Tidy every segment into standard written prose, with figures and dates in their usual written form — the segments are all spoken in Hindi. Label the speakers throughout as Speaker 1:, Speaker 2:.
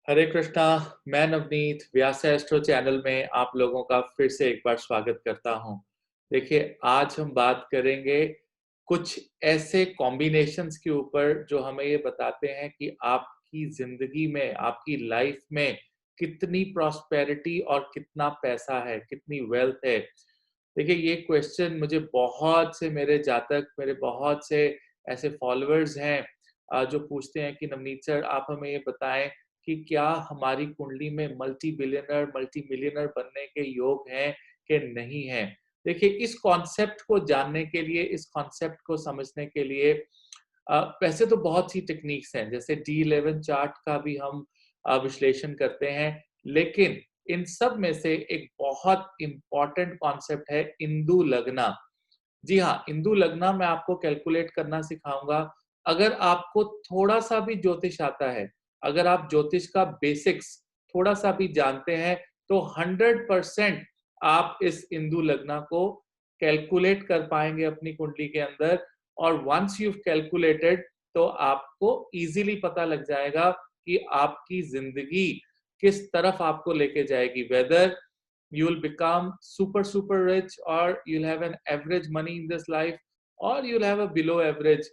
Speaker 1: हरे कृष्णा। मैं नवनीत व्यास एस्ट्रो चैनल में आप लोगों का फिर से एक बार स्वागत करता हूं। देखिए, आज हम बात करेंगे कुछ ऐसे कॉम्बिनेशंस के ऊपर जो हमें ये बताते हैं कि आपकी जिंदगी में, आपकी लाइफ में कितनी प्रॉस्पेरिटी और कितना पैसा है, कितनी वेल्थ है। देखिए, ये क्वेश्चन मुझे बहुत से मेरे जातक, मेरे बहुत से ऐसे फॉलोअर्स हैं जो पूछते हैं कि नवनीत सर, आप हमें ये बताएं कि क्या हमारी कुंडली में मल्टी बिलियनर, मल्टी मिलियनर बनने के योग हैं कि नहीं हैं। देखिए, इस कॉन्सेप्ट को जानने के लिए, इस कॉन्सेप्ट को समझने के लिए वैसे तो बहुत सी टेक्निक्स हैं, जैसे D11 चार्ट का भी हम विश्लेषण करते हैं, लेकिन इन सब में से एक बहुत इम्पोर्टेंट कॉन्सेप्ट है इंदु लग्ना। जी हाँ, इंदु लग्ना मैं आपको कैलकुलेट करना सिखाऊंगा। अगर आपको थोड़ा सा भी ज्योतिष आता है, अगर आप ज्योतिष का बेसिक्स थोड़ा सा भी जानते हैं, तो 100% आप इस इंदु लग्ना को कैलकुलेट कर पाएंगे अपनी कुंडली के अंदर। और वंस यू कैलकुलेटेड, तो आपको इजीली पता लग जाएगा कि आपकी जिंदगी किस तरफ आपको लेके जाएगी। Whether you'll become super rich, or you'll have an average money in this life, or you'll have a below average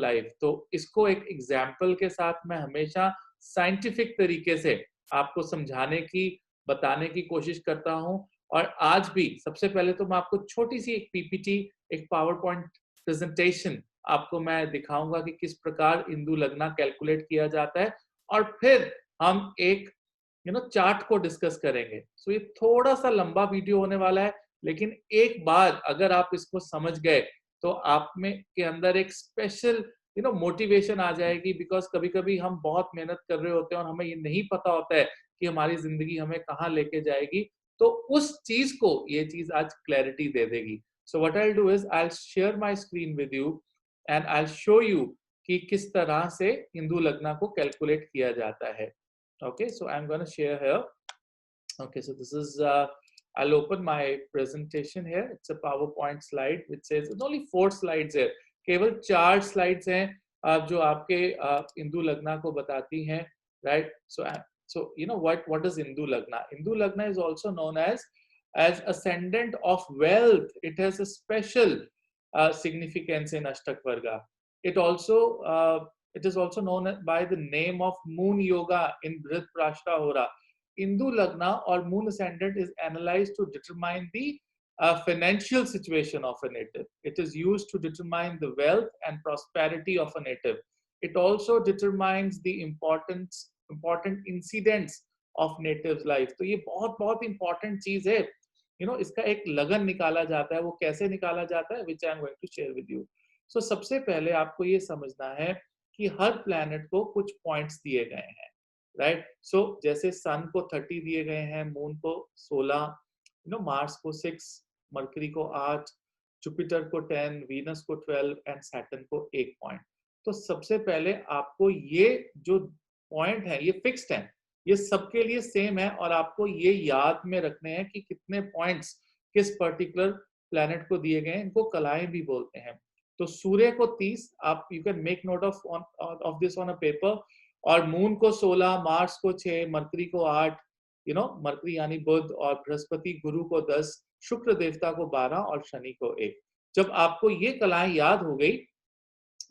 Speaker 1: life। तो इसको एक एग्जाम्पल के साथ मैं हमेशा साइंटिफिक तरीके से आपको समझाने की, बताने की कोशिश करता हूं। और आज भी सबसे पहले तो मैं आपको छोटी सी एक पीपीटी, एक पावर पॉइंट प्रेजेंटेशन आपको मैं दिखाऊंगा कि किस प्रकार इंदु लग्ना कैलकुलेट किया जाता है, और फिर हम एक चार्ट को डिस्कस करेंगे। सो ये थोड़ा सा लंबा वीडियो होने वाला है, लेकिन एक बार अगर आप इसको समझ गए, तो आप में के अंदर एक स्पेशल मोटिवेशन आ जाएगी। बिकॉज कभी कभी हम बहुत मेहनत कर रहे होते हैं और हमें ये नहीं पता होता है कि हमारी जिंदगी हमें कहाँ लेके जाएगी। तो उस चीज को ये चीज आज क्लैरिटी दे देगी। So what I will do is I will share my screen with you, and I will show you कि किस तरह से हिंदू लग्ना को कैलकुलेट किया जाता है। Okay, so I'm going to share here. Okay, so this is I'll open my presentation here. It's a PowerPoint slide which says it's only 4 slides here. केवल 4 slides हैं जो आपके इंदु लग्ना को बताती हैं, right? So you know what is Indu लग्ना? इंदु लग्ना is also known as ascendant of wealth. It has a special significance in Ashtak Varga. It also it is also known by the name of moon yoga in Brihat Prashta Hora. Indu Lagna or moon ascendant is analyzed to determine the financial situation of a native. It is used to determine the wealth and prosperity of a native. It also determines the important incidents of native's life. तो ये बहुत बहुत important चीज है। इसका एक लगन निकाला जाता है। वो कैसे निकाला जाता है, which I am going to share with you. So सबसे पहले आपको ये समझना है कि हर प्लैनेट को कुछ पॉइंट्स दिए गए हैं, राइट? सो जैसे सन को 30 दिए गए हैं, मून को 16, मार्स को 6, मरकरी को 8, जुपिटर को 10, वीनस को 12 एंड सैटर्न को 1 पॉइंट। तो सबसे पहले आपको ये जो पॉइंट है ये फिक्स्ड है, ये सबके लिए सेम है, और आपको ये याद में रखने हैं कि कितने पॉइंट्स किस पर्टिकुलर प्लैनेट को दिए गए हैं। इनको कलाएं भी बोलते हैं। तो सूर्य को 30, आप you can make note of this on a paper. और मून को 16, मार्स को 6, मरकरी को 8, मरकरी यानी बुध, और बृहस्पति गुरु को 10, शुक्र देवता को 12 और शनि को 1। जब आपको ये कलाएं याद हो गई,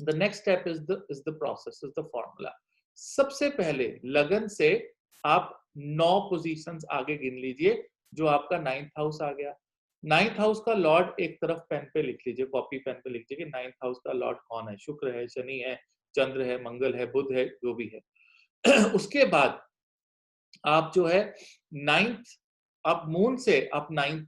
Speaker 1: the next step is the process, is the formula. सबसे पहले लगन से आप 9 पोजीशंस आगे गिन लीजिए। जो आपका 9th हाउस आ गया, 9th हाउस का लॉर्ड एक तरफ पेन पे लिख लीजिए, कॉपी पेन पे लिख लीजिए कि 9th हाउस का लॉर्ड कौन है। शुक्र है, शनि है, चंद्र है, मंगल है, बुध है, जो भी है। उसके बाद आप जो है 9th, आप मून से आप 9th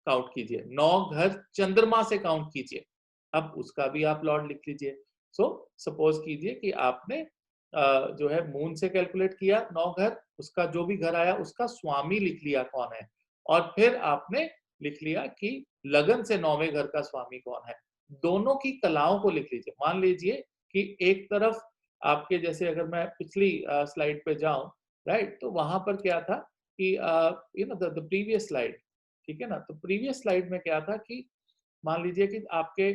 Speaker 1: काउंट कीजिए, 9 घर चंद्रमा से काउंट कीजिए, अब उसका भी आप लॉर्ड लिख लीजिए। सो सपोज कीजिए कि आपने जो है मून से कैलकुलेट किया 9 घर, उसका जो भी घर आया उसका स्वामी लिख लिया कौन है, और फिर आपने लिख लिया कि लगन से 9वें घर का स्वामी कौन है। दोनों की कलाओं को लिख लीजिए। मान लीजिए कि एक तरफ आपके, जैसे अगर मैं पिछली स्लाइड पे जाऊं, राइट, तो वहां पर क्या था कि द प्रीवियस स्लाइड, ठीक है ना। तो प्रीवियस स्लाइड में क्या था कि मान लीजिए कि आपके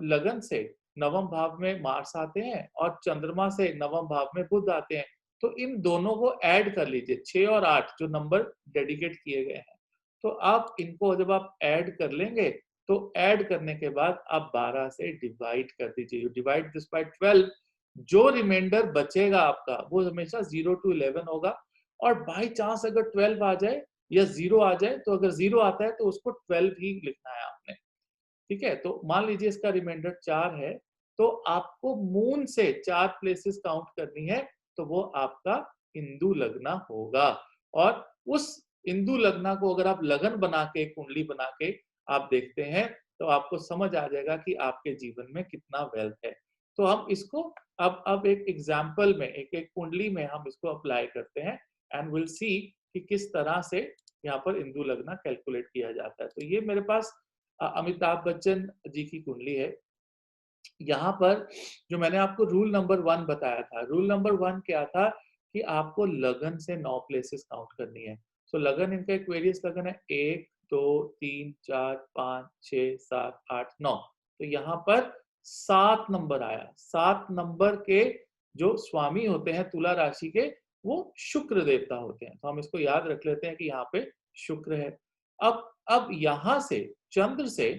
Speaker 1: लगन से 9वें भाव में मार्स आते हैं और चंद्रमा से 9वें भाव में बुध आते हैं। तो इन दोनों को ऐड कर लीजिए, 6 और 8 जो नंबर डेडिकेट किए गए हैं। तो आप इनको जब आप ऐड कर लेंगे, तो ऐड करने के बाद आप 12 से डिवाइड कर दीजिए। यू डिवाइड दिस बाय 12, जो रिमाइंडर बचेगा आपका वो हमेशा 0 to 11 होगा। और बाय चांस अगर 12 आ जाए या 0 आ जाए, तो अगर 0 आता है तो उसको 12 ही लिखना है आपने। ठीक है, तो मान लीजिए इसका रिमाइंडर 4 है, तो आपको मून से 4 प्लेसेस काउंट करनी है, तो वो आपका इंदु लग्ना होगा। और उस इंदु लग्ना को अगर आप लगन बना के, कुंडली बना के आप देखते हैं, तो आपको समझ आ जाएगा कि आपके जीवन में कितना वेल्थ है। तो हम इसको अब एक एग्जाम्पल में, एक कुंडली में हम इसको अप्लाई करते हैं, एंड विल सी कि किस तरह से यहाँ पर इंदु लग्ना कैलकुलेट किया जाता है। तो ये मेरे पास अमिताभ बच्चन जी की कुंडली है। यहाँ पर जो मैंने आपको रूल नंबर 1 बताया था, रूल नंबर 1 क्या था कि आपको लगन से 9 प्लेसेस काउंट करनी है। सो लगन, इनका एक वेरियस लगन है, 1 2 3 4 5 6 7 8 9। तो यहाँ पर 7 नंबर आया। 7 नंबर के जो स्वामी होते हैं तुला राशि के, वो शुक्र देवता होते हैं। तो हम इसको याद रख लेते हैं कि यहाँ पे शुक्र है। अब यहाँ से चंद्र से,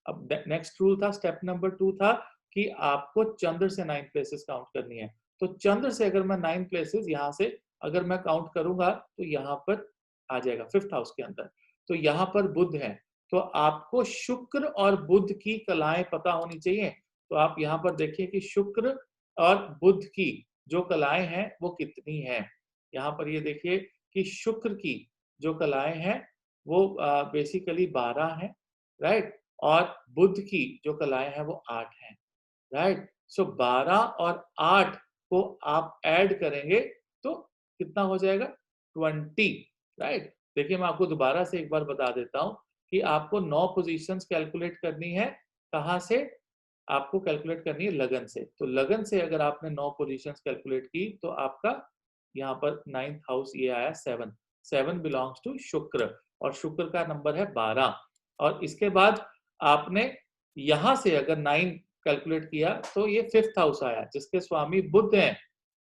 Speaker 1: अब नेक्स्ट रूल था, स्टेप नंबर 2 था कि आपको चंद्र से 9 प्लेसेस काउंट करनी है। तो चंद्र से अगर मैं 9 प्लेसेस यहाँ से अगर मैं काउंट करूंगा, तो यहाँ पर आ जाएगा 5th हाउस के अंदर। तो यहाँ पर बुध है, तो आपको शुक्र और बुध की कलाएं पता होनी चाहिए। तो आप यहाँ पर देखिए कि शुक्र और बुध की जो कलाएं हैं वो कितनी हैं। यहाँ पर ये देखिए कि शुक्र की जो कलाएं हैं वो बेसिकली 12 हैं, राइट। और बुध की जो कलाएं हैं वो 8 हैं, राइट। सो 12 और 8 को आप ऐड करेंगे तो कितना हो जाएगा, 20, राइट। देखिए मैं आपको दोबारा से एक बार बता देता हूं कि आपको 9 पोजीशंस कैलकुलेट करनी है। कहां से आपको कैलकुलेट करनी है, लगन से। तो लगन से अगर आपने 9 पोजीशंस कैलकुलेट की, तो आपका यहाँ पर 9th हाउस ये आया 7। 7 बिलोंग्स टू शुक्र, और शुक्र का नंबर है 12। और इसके बाद आपने यहां से अगर 9 कैलकुलेट किया, तो ये 5th हाउस आया जिसके स्वामी बुध हैं,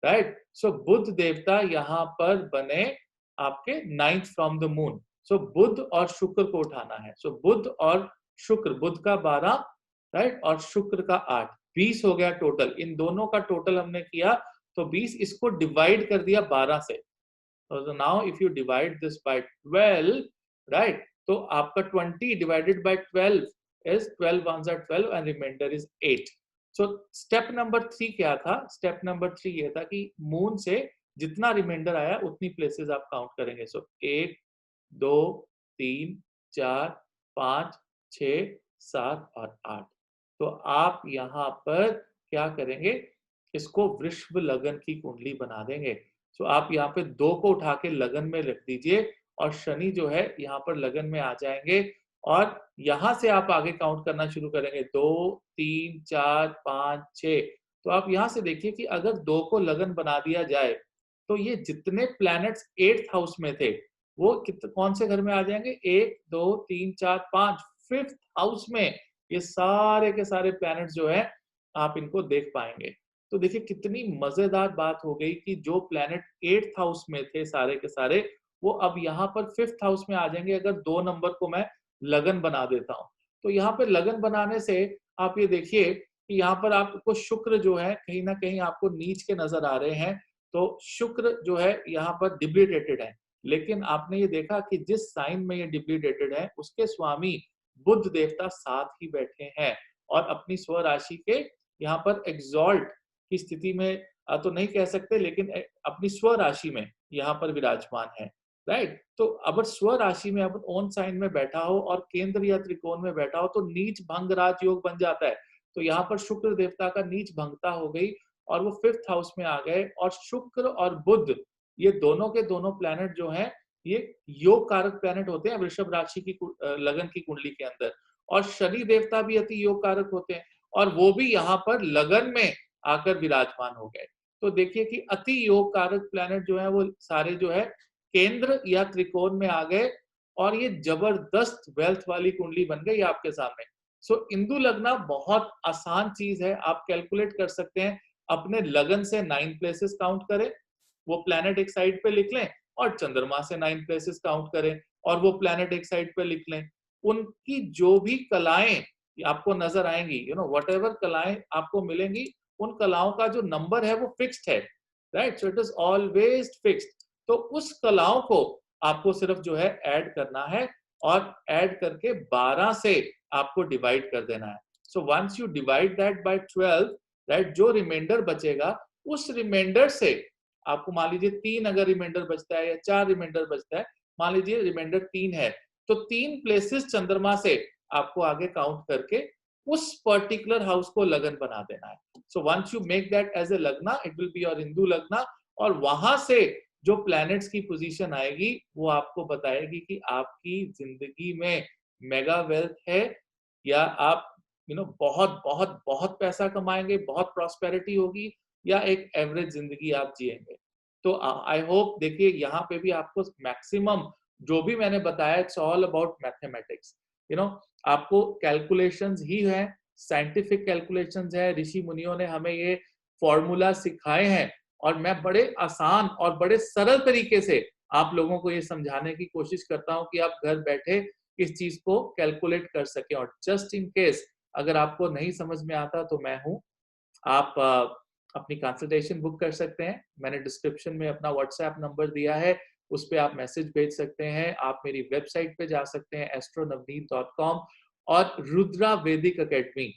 Speaker 1: राइट। सो बुध देवता यहाँ पर बने आपके 9th फ्रॉम द मून। सो बुध और शुक्र को उठाना है। सो बुध और शुक्र, बुध का 12, राइट, और शुक्र का 8, 20 हो गया टोटल। इन दोनों का टोटल हमने किया तो 20, इसको डिवाइड कर दिया 12 से। So now if you divide this by 12, right, तो आपका 20 divided by 12 is 12 ones are 12 and remainder is 8. So step number 3 क्या था? Step number 3 ये था कि मून से जितना रिमाइंडर आया उतनी प्लेसेस आप काउंट करेंगे। सो 1 2 3 4 5 6 7 और 8। तो आप यहाँ पर क्या करेंगे, इसको वृषभ लगन की कुंडली बना देंगे। तो आप यहाँ पे 2 को उठा के लगन में रख दीजिए, और शनि जो है यहाँ पर लगन में आ जाएंगे, और यहाँ से आप आगे काउंट करना शुरू करेंगे, 2 3 4 5 6। तो आप यहाँ से देखिए कि अगर 2 को लगन बना दिया जाए, तो ये जितने प्लैनेट्स 8th हाउस में थे वो कौन से घर में आ जाएंगे, 1 2 3 4 5, 5th हाउस में ये सारे के सारे प्लैनेट्स जो है आप इनको देख पाएंगे। तो देखिए कितनी मजेदार बात हो गई कि जो प्लैनेट 8th हाउस में थे सारे के सारे, वो अब यहाँ पर 5th हाउस में आ जाएंगे अगर 2 नंबर को मैं लगन बना देता हूँ। तो यहाँ पे लगन बनाने से आप ये देखिए कि यहाँ पर आपको शुक्र जो है कहीं ना कहीं आपको नीच के नजर आ रहे हैं। तो शुक्र जो है यहाँ पर डिप्लीटेटेड है, लेकिन आपने ये देखा कि जिस साइन में ये डिप्लीटेटेड है उसके स्वामी बुध देवता साथ ही बैठे हैं, और अपनी स्वराशि के यहाँ पर एग्जॉल्ट की स्थिति में तो नहीं कह सकते, लेकिन अपनी स्वराशि में यहाँ पर विराजमान है, राइट। तो अगर स्वराशि में अपन ओन साइन में बैठा हो और केंद्र या त्रिकोण में बैठा हो, तो नीच भंग राज योग बन जाता है। तो यहाँ पर शुक्र देवता का नीच भंगता हो गई और वो 5th हाउस में आ गए। और शुक्र और बुध ये दोनों के दोनों प्लैनेट जो हैं, ये योग कारक प्लैनेट होते हैं वृषभ राशि की लगन की कुंडली के अंदर। और शनि देवता भी अति योग कारक होते हैं, और वो भी यहाँ पर लगन में आकर विराजमान हो गए। तो देखिए कि अति योग कारक प्लैनेट जो है वो सारे जो है केंद्र या त्रिकोण में आ गए, और ये जबरदस्त वेल्थ वाली कुंडली बन गई आपके सामने। सो इंदु लगना बहुत आसान चीज है, आप कैलकुलेट कर सकते हैं। अपने लगन से 9 प्लेसेस काउंट करें, वो प्लैनेट एक साइड पे लिख लें और चंद्रमा से 9 प्लेसेस काउंट करें और वो प्लैनेट एक साइड पे लिख लें। उनकी जो भी कलाएं आपको नजर आएंगी, व्हाटएवर कलाएं आपको मिलेंगी, उन कलाओं का जो नंबर है वो फिक्स्ड है, right? So it is always fixed. तो उस कलाओं को आपको सिर्फ जो है ऐड करना है और ऐड करके 12 से आपको डिवाइड कर देना है। So once you divide that by 12, right, जो रिमाइंडर बचेगा उस रिमाइंडर से आपको, मान लीजिए 3 अगर रिमाइंडर बचता है या 4 रिमाइंडर बचता है, मान लीजिए रिमाइंडर 3 है, तो 3 प्लेसेस चंद्रमा से आपको आगे काउंट करके उस पर्टिकुलर हाउस को लगन बना देना है। So once you make that as a lagna, it will be your Hindu lagna, और वहां से जो प्लैनेट्स की पोजीशन आएगी वो आपको बताएगी कि आपकी जिंदगी में मेगा वेल्थ है या आप बहुत बहुत बहुत पैसा कमाएंगे, बहुत प्रॉस्पेरिटी होगी, या एक एवरेज जिंदगी आप जिएंगे। तो आई होप, देखिए यहाँ पे भी आपको मैक्सिमम जो भी मैंने बताया, इट्स ऑल अबाउट मैथमेटिक्स। आपको कैलकुलेशंस ही है, साइंटिफिक कैलकुलेशंस है, ऋषि मुनियों ने हमें ये फॉर्मूला सिखाए हैं, और मैं बड़े आसान और बड़े सरल तरीके से आप लोगों को ये समझाने की कोशिश करता हूँ कि आप घर बैठे इस चीज को कैलकुलेट कर सकें। और जस्ट इन केस अगर आपको नहीं समझ में आता तो मैं हूँ, आप अपनी कंसल्टेशन बुक कर सकते हैं। मैंने डिस्क्रिप्शन में अपना व्हाट्सएप नंबर दिया है, उस पर आप मैसेज भेज सकते हैं। आप मेरी वेबसाइट पे जा सकते हैं astronavneet.com, और रुद्रा वैदिक एकेडमी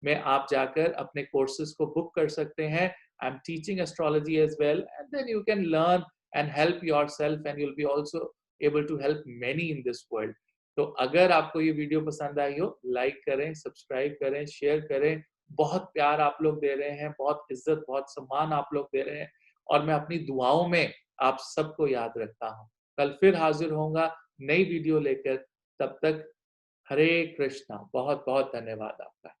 Speaker 1: में आप जाकर अपने कोर्सेज को बुक कर सकते हैं। I am teaching astrology as well, and then you can learn and help yourself, and you will be also able to help many in this world. तो अगर आपको ये वीडियो पसंद आई हो, लाइक करें, सब्सक्राइब करें, शेयर करें। बहुत प्यार आप लोग दे रहे हैं, बहुत इज्जत, बहुत सम्मान आप लोग दे रहे हैं, और मैं अपनी दुआओं में आप सबको याद रखता हूँ। कल फिर हाजिर होऊंगा नई वीडियो लेकर, तब तक हरे कृष्णा। बहुत बहुत धन्यवाद आपका।